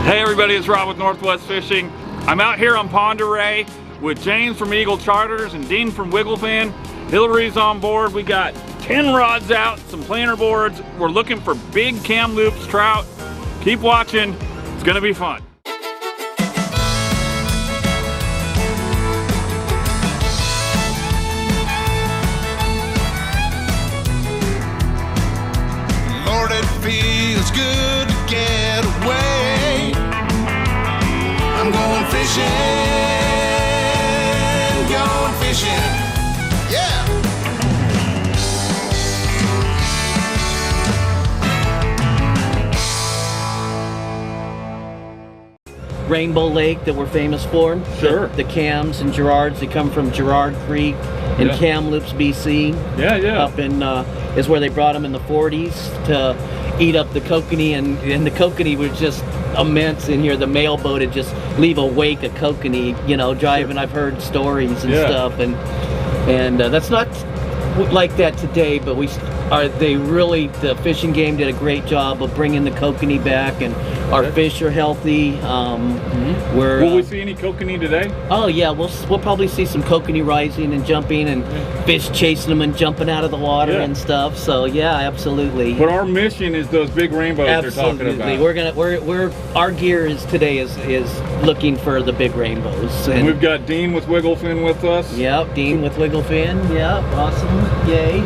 Hey everybody, it's Rob with Northwest Fishing. I'm out here on Pend Oreille with James from Eagle Charters and Dean from Wigglefin. Hillary's on board. We got 10 rods out, some planer boards. We're looking for big cam loops, trout. Keep watching, it's gonna be fun. Lord, it feels good to get away. I'm going fishing, yeah. Rainbow Lake that we're famous for. Sure. The cams and Gerrards, they come from Gerrard Creek in Kamloops, BC. Yeah. Up in, is where they brought them in the 40s to eat up the kokanee, and the kokanee was just immense in here. The mail boat would just leave a wake of kokanee, you know, driving. I've heard stories and stuff, and that's not like that today, but the fishing game did a great job of bringing the kokanee back, and our fish are healthy. Will we see any kokanee today? Oh yeah, we'll probably see some kokanee rising and jumping, and fish chasing them and jumping out of the water and stuff. So yeah, absolutely. But our mission is those big rainbows they're talking about. Our gear today is looking for the big rainbows. And we've got Dean with Wigglefin with us. Yep, Dean with Wigglefin. Yep, awesome. Yay.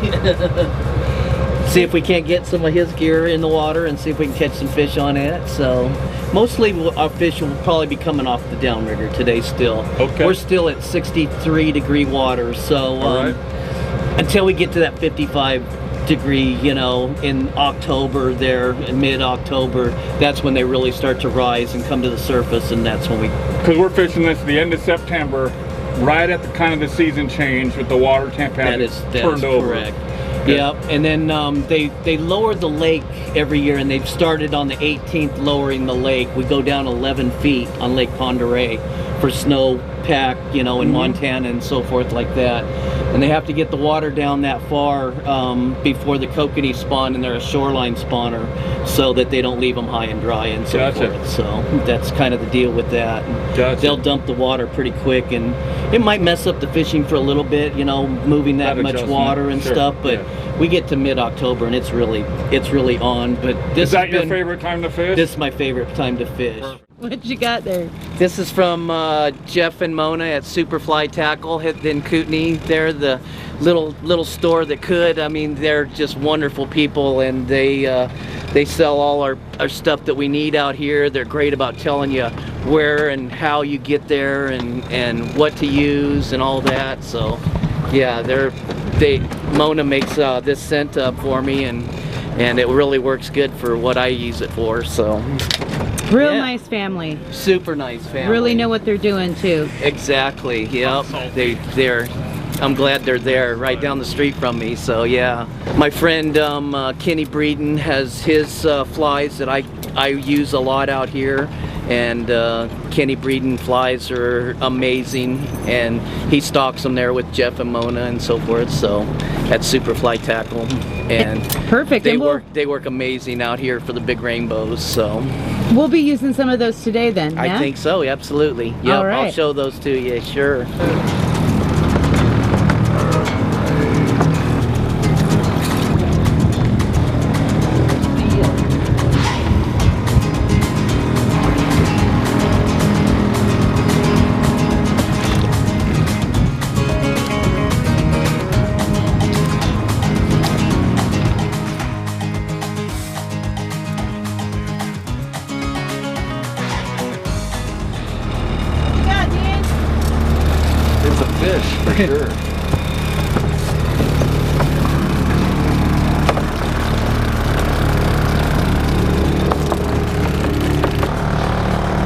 See if we can't get some of his gear in the water and see if we can catch some fish on it. So mostly our fish will probably be coming off the downrigger today still. Okay. We're still at 63-degree water, so until we get to that 55-degree, you know, in October there, in mid-October, that's when they really start to rise and come to the surface, and that's when we... Because we're fishing this at the end of September, right at the kind of the season change with the water temp turned over. Correct. Yep, and then they lowered the lake every year, and they've started on the 18th lowering the lake. We go down 11 feet on Lake Pend Oreille for snowpack, you know, in Montana and so forth like that. And they have to get the water down that far before the kokanee spawn, and they're a shoreline spawner, so that they don't leave them high and dry and so forth. So that's kind of the deal with that. They'll dump the water pretty quick, and it might mess up the fishing for a little bit, you know, moving that much water and stuff, but we get to mid-October and it's really on. But this is that your favorite time to fish? This is my favorite time to fish. What you got there? This is from Jeff and Mona at Superfly Tackle in Kootenai. They're the little store that could. I mean, they're just wonderful people, and they sell all our stuff that we need out here. They're great about telling you where and how you get there, and what to use and all that. So yeah, Mona makes this scent up for me, and it really works good for what I use it for. So real nice family. Super nice family. Really know what they're doing too. Exactly. Yep. I'm glad they're there right down the street from me. So yeah, my friend Kenny Breeden has his flies that I use a lot out here, and Kenny Breeden flies are amazing, and he stocks them there with Jeff and Mona and so forth. So at Superfly Tackle, and perfect. They work amazing out here for the big rainbows. So we'll be using some of those today then. Yeah? I think so. Absolutely. Yep. All right. I'll show those to you. Sure. For sure.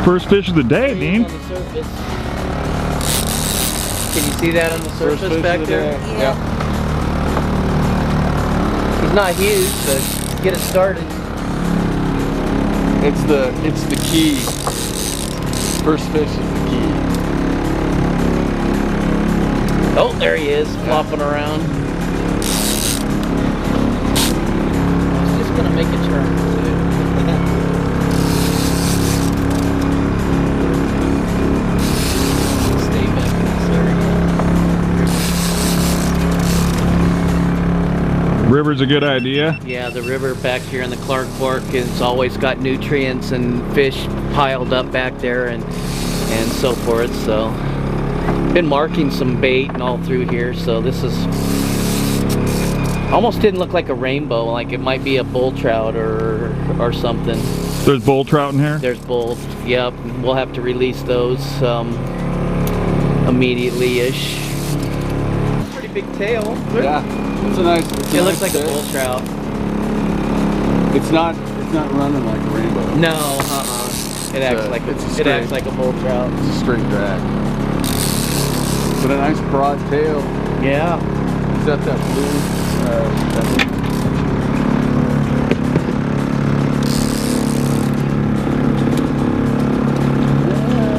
First fish of the day, Dean. On the surface. Can you see that on the surface back there? Yeah. He's not huge, but get it started. It's the key. First fish is the key. Oh, there he is, flopping around. He's just gonna make a turn too. River's a good idea. Yeah, the river back here in the Clark Fork has always got nutrients and fish piled up back there and so forth. So been marking some bait and all through here. So this is almost didn't look like a rainbow, like it might be a bull trout or something. There's bull trout in here? There's bulls. Yep, we'll have to release those immediately-ish. Pretty big tail. Yeah, it's a nice. It looks like a bull trout. It's not running like a rainbow. No, It acts like a bull trout. It's a straight drag. But a nice broad tail. Yeah. Is that blue?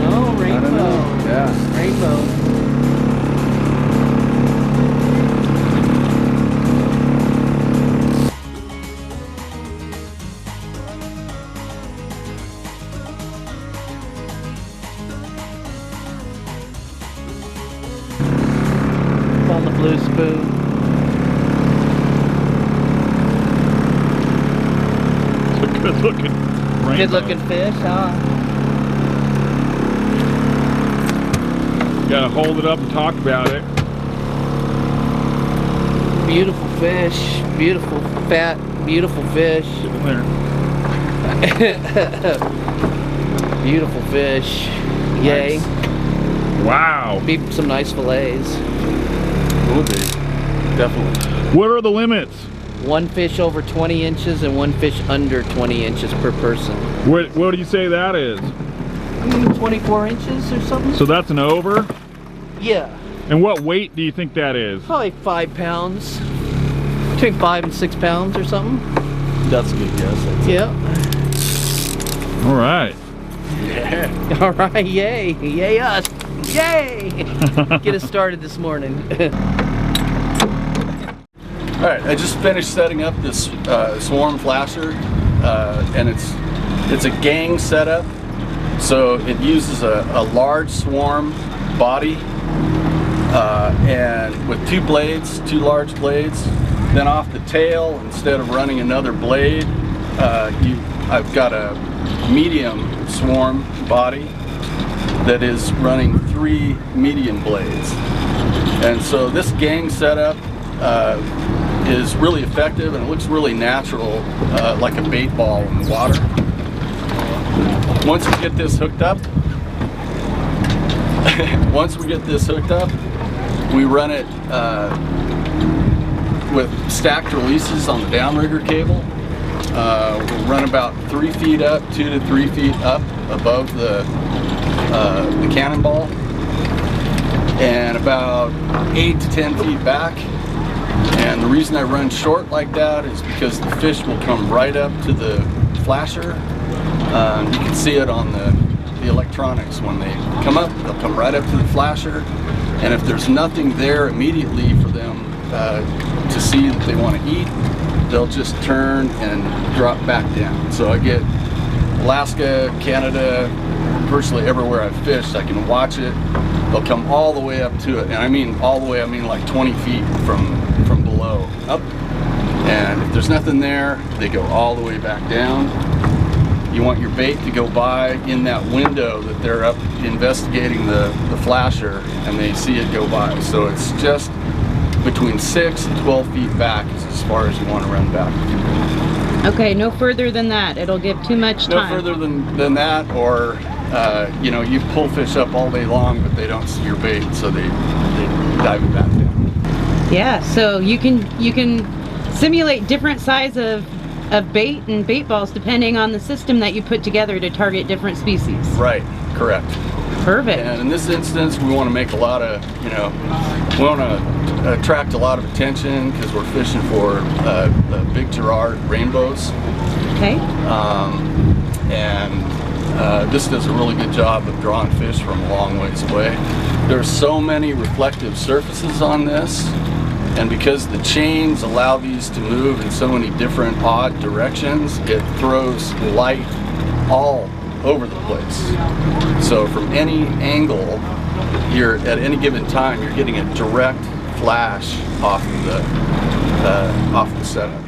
Oh, rainbow. Yeah. Rainbow. On the blue spoon. It's a good looking rainbow. Good looking fish, huh? Gotta hold it up and talk about it. Beautiful fish. Beautiful, fat, beautiful fish. There. Beautiful fish. Yay. Wow. Be some nice fillets. Would be. Definitely. What are the limits? One fish over 20 inches and one fish under 20 inches per person. What do you say that is? 24 inches or something? So that's an over? Yeah. And what weight do you think that is? Probably 5 pounds. Between 5 and 6 pounds or something. That's a good guess. Yeah. All right. Yeah. All right, yay. Yay us. Yay! Get us started this morning. All right, I just finished setting up this swarm flasher, and it's a gang setup. So it uses a large swarm body, and with two large blades. Then off the tail, instead of running another blade, I've got a medium swarm body that is running 3 medium blades. And so this gang setup is really effective, and it looks really natural, like a bait ball in the water. Once we get this hooked up, we run it with stacked releases on the downrigger cable. We'll run about 3 feet up, 2 to 3 feet up above the cannonball, and about 8 to 10 feet back. And the reason I run short like that is because the fish will come right up to the flasher. You can see it on the electronics. When they come up, they'll come right up to the flasher, and if there's nothing there immediately for them to see that they want to eat, they'll just turn and drop back down. So I get Alaska, Canada, virtually everywhere I've fished, I can watch it. They'll come all the way up to it, and I mean all the way, I mean like 20 feet from below up. And if there's nothing there, they go all the way back down. You want your bait to go by in that window that they're up investigating the flasher, and they see it go by. So it's just between 6 and 12 feet back as far as you want to run back. Okay, no further than that. It'll give too much time. No further than that, or you know, you pull fish up all day long, but they don't see your bait, so they dive it back down. Yeah, so you can simulate different size of bait and bait balls depending on the system that you put together to target different species. Right, correct. Perfect. And in this instance, we want to make a lot of, we want to attract a lot of attention because we're fishing for the big Gerrard rainbows. Okay. This does a really good job of drawing fish from a long ways away. There's so many reflective surfaces on this, and because the chains allow these to move in so many different odd directions, it throws light all over the place. So from any angle, at any given time, you're getting a direct flash off of off the setup.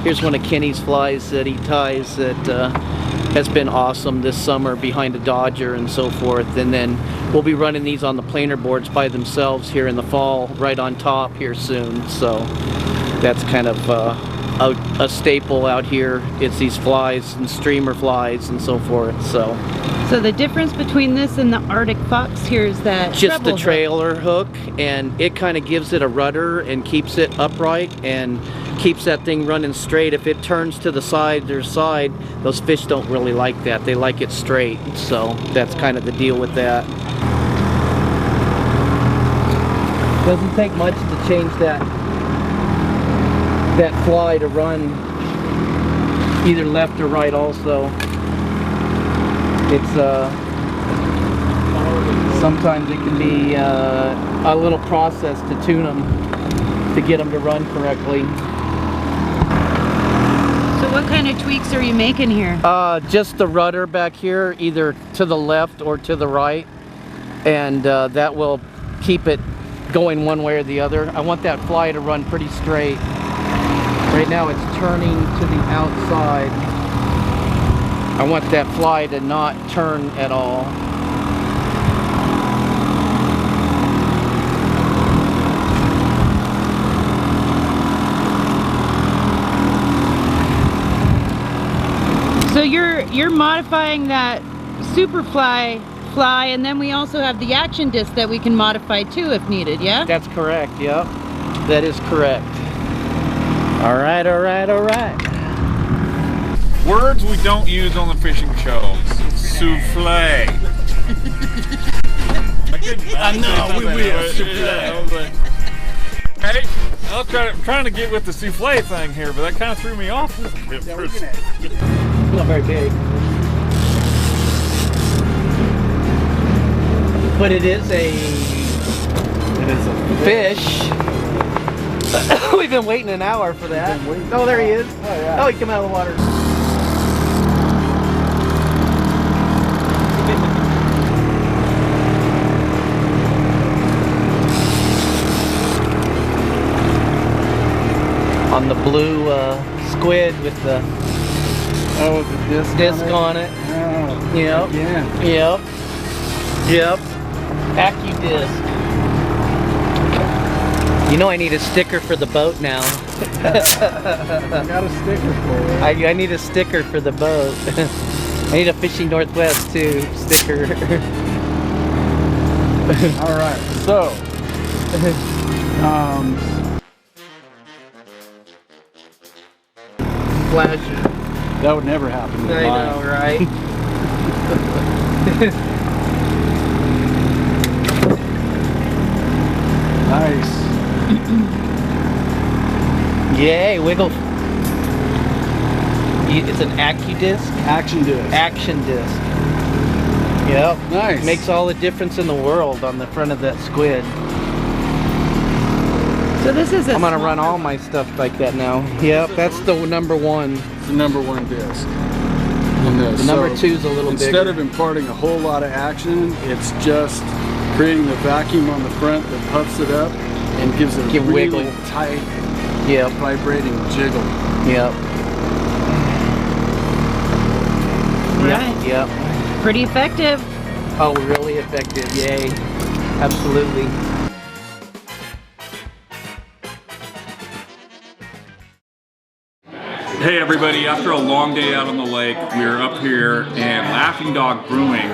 Here's one of Kenny's flies that he ties that has been awesome this summer behind a Dodger and so forth. And then we'll be running these on the planer boards by themselves here in the fall, right on top here soon. So that's kind of a staple out here. It's these flies and streamer flies and so forth. So the difference between this and the Arctic Fox here is that just the treble trailer hook, and it kind of gives it a rudder and keeps it upright and keeps that thing running straight. If it turns to the side or side, those fish don't really like that. They like it straight. So that's kind of the deal with that. Doesn't take much to change that fly to run either left or right also. It's sometimes it can be a little process to tune them to get them to run correctly. So what kind of tweaks are you making here? Just the rudder back here, either to the left or to the right, and that will keep it going one way or the other. I want that fly to run pretty straight. Right now it's turning to the outside. I want that fly to not turn at all. So you're modifying that Superfly fly, and then we also have the action disc that we can modify too if needed, yeah? That's correct, yep. That is correct. All right, all right, all right. Words we don't use on the fishing show. Souffle. I know, we will. Souffle. Hey, I'm trying to get with the souffle thing here, but that kind of threw me off. Not very big. But it is a fish. We've been waiting an hour for that. Oh, there he is. Oh, yeah. Oh, he came out of the water. On the blue squid with the disc on it. Oh, Yep. yeah. Yep. Yep. AccuDisc. You know I need a sticker for the boat now. I got a sticker for it. I need a sticker for the boat. I need a Fishing Northwest too sticker. All right, so Pleasure. that would never happen. I know, right? Nice. Yay, wiggle. It's an AccuDisc? Action disc. Action disc. Yep. Nice. Makes all the difference in the world on the front of that squid. So this is I'm gonna run all my stuff like that now. Yep, that's the number one. It's the number one disc. On this. The number two's a little bigger. Instead of imparting a whole lot of action, it's just creating the vacuum on the front that puffs it up and gives it a really wiggle. tight, Yep. vibrating jiggle. Yep. Right. Yep. Pretty effective. Oh, really effective. Yay. Absolutely. Hey everybody, after a long day out on the lake, we're up here and Laughing Dog Brewing,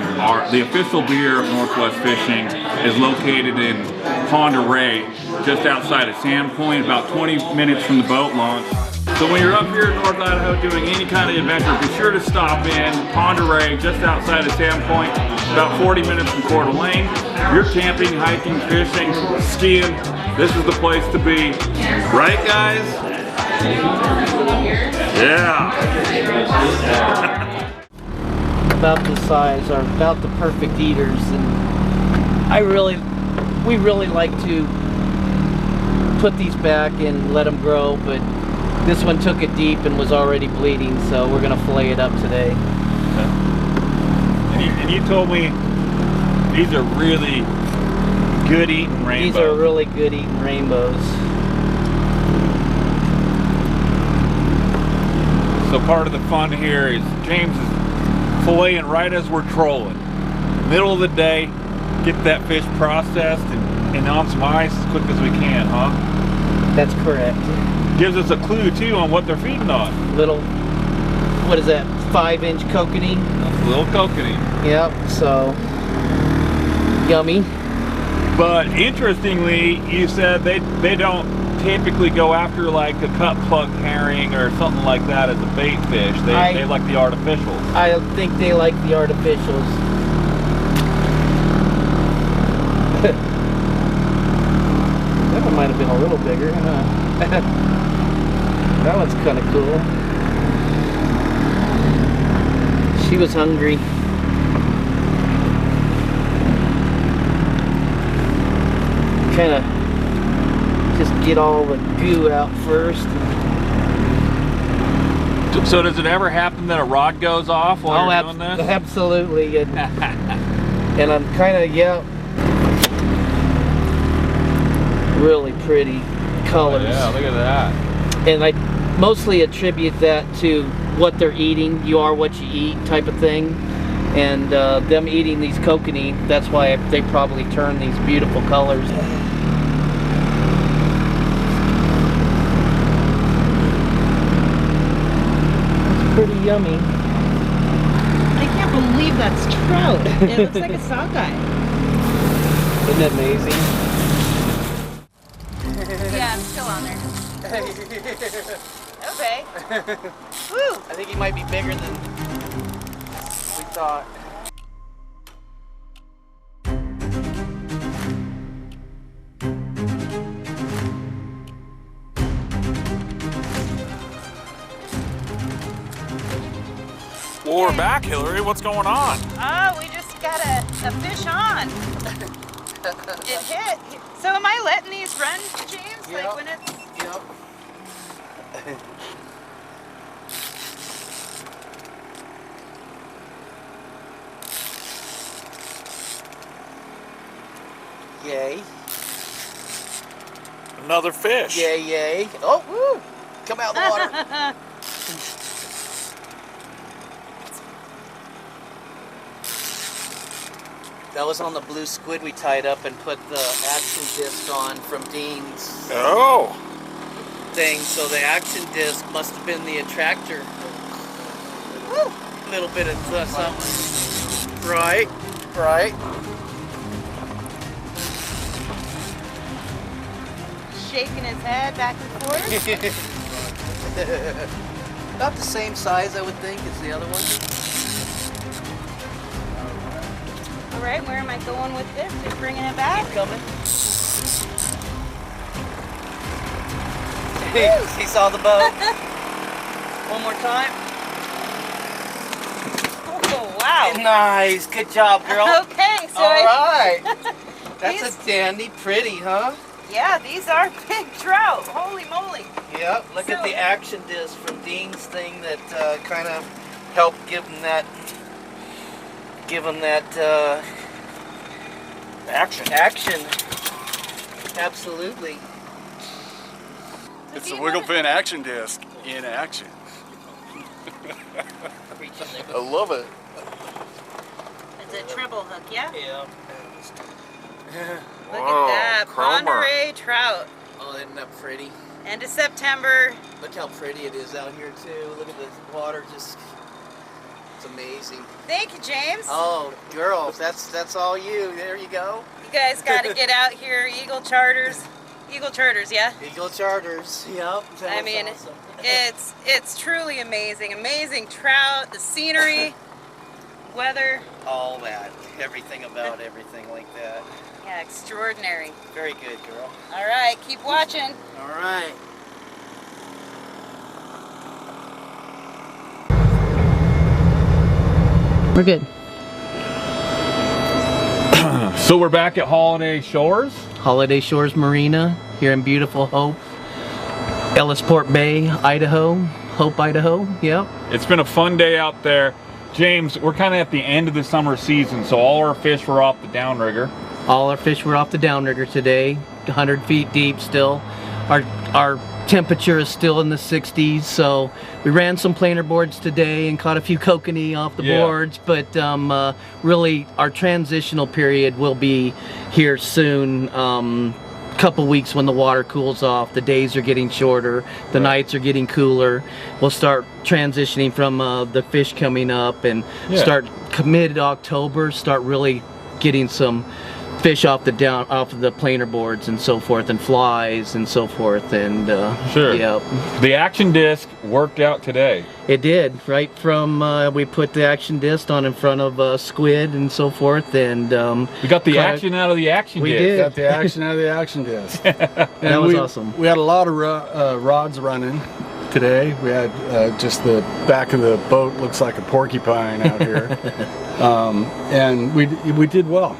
the official beer of Northwest Fishing, is located in Pend Oreille, just outside of Sandpoint, about 20 minutes from the boat launch. So when you're up here in North Idaho doing any kind of adventure, be sure to stop in Pend Oreille, just outside of Sandpoint, about 40 minutes from Coeur d'Alene. If you're camping, hiking, fishing, skiing, this is the place to be. Right, guys? Yeah. About this size are about the perfect eaters, and we really like to put these back and let them grow, but this one took it deep and was already bleeding, so we're gonna fillet it up today. you told me these are really good eating rainbows. These are really good eating rainbows. So part of the fun here is James is filleting right as we're trolling. Middle of the day, get that fish processed and on some ice as quick as we can, huh? That's correct. Gives us a clue too on what they're feeding on. Little, what is that, 5-inch kokanee? That's a little kokanee. Yep, so yummy. But interestingly, you said they don't typically go after like a cut plug herring or something like that as a bait fish. They like the artificials. I think they like the artificials. That one might have been a little bigger, huh? That one's kind of cool. She was hungry. Kind of just get all the goo out first. So does it ever happen that a rod goes off while you're doing this? Absolutely. And, and I'm kind of, yeah, really pretty colors. Oh, yeah, look at that. And I mostly attribute that to what they're eating. You are what you eat type of thing. And them eating these kokanee, that's why they probably turn these beautiful colors. Pretty yummy. I can't believe that's trout. It looks like a sockeye. Isn't that amazing? Yeah, I'm still on there. Okay. Woo! I think he might be bigger than we thought. Well, we're back, Hillary. What's going on? Oh, we just got a fish on. It hit. So am I letting these run, James? Yep. Like when it's... Yep. Yay. Another fish. Yay, yay. Oh, woo! Come out of the water. That was on the blue squid we tied up and put the action disc on from Dean's Oh. thing. So the action disc must have been the attractor. Woo! A little bit of something. Right, right. Shaking his head back and forth. About the same size, I would think, as the other one. All right, where am I going with this? Just bringing it back? Keep coming. He saw the boat. One more time. Oh, wow. Nice. Good job, girl. Okay, so All right. That's These- a dandy pretty, huh? yeah, these are big trout. Holy moly. Yep. Look at the action disc from Dean's thing that kind of helped give him that action. Absolutely. It's the Wigglefin action disc in action. I love it. It's a treble hook, yeah? Yeah. Look at that. Pend Oreille trout. Oh, isn't that pretty? End of September. Look how pretty it is out here too. Look at the water, just it's amazing. Thank you, James. Oh, girl, that's all you. There you go. You guys got to get out here. Eagle Charters. Eagle Charters, yeah? Eagle Charters. Yep. I mean, it's truly amazing. Amazing trout, the scenery, weather. all that. Everything about everything like that. Yeah, extraordinary. Very good, girl. All right, keep watching. All right. We're good. So we're back at Holiday Shores. Holiday Shores Marina here in beautiful Hope, Ellisport Bay, Idaho. Hope, Idaho. Yep. It's been a fun day out there. James, we're kind of at the end of the summer season, so all our fish were off the downrigger. All our fish were off the downrigger today, 100 feet deep still. Our temperature is still in the 60s, so we ran some planer boards today and caught a few kokanee off the boards, but really our transitional period will be here soon. Couple weeks when the water cools off, the days are getting shorter, the nights are getting cooler. We'll start transitioning from the fish coming up and start mid-October, start really getting some fish off the planer boards and so forth, and flies and so forth, and sure. Yep. The action disc worked out today. It did, right from we put the action disc on in front of squid and so forth, and we got the action out of the action disc. We did. Got the action out of the action disc. That was awesome. We had a lot of rods running today. We had just the back of the boat looks like a porcupine out here, and we did well.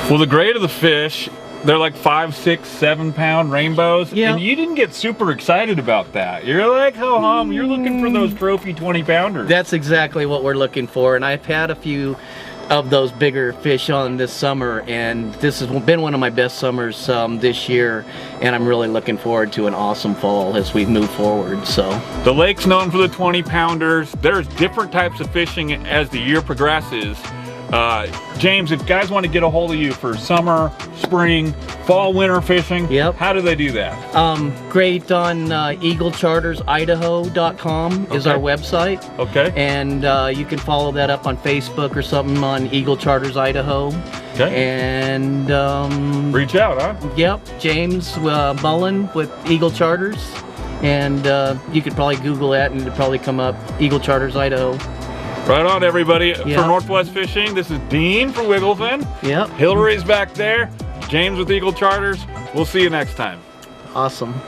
Well, the grade of the fish, they're like 5, 6, 7 pound rainbows. Yeah. And you didn't get super excited about that. You're like, ho hum, you're looking for those trophy 20 pounders. That's exactly what we're looking for, and I've had a few of those bigger fish on this summer, and this has been one of my best summers this year, and I'm really looking forward to an awesome fall as we move forward. So the lake's known for the 20 pounders. There's different types of fishing as the year progresses. James, if guys want to get a hold of you for summer, spring, fall, winter fishing, how do they do that? Great on eaglechartersidaho.com is our website. Okay. And you can follow that up on Facebook or something on Eagle Charters Idaho. Okay. And reach out, huh? Yep, James Mullen with Eagle Charters, and you could probably Google that and it'd probably come up, Eagle Charters Idaho. Right on, everybody. For Northwest Fishing, this is Dean from Wigglefin. Yep. Hillary's back there. James with Eagle Charters. We'll see you next time. Awesome.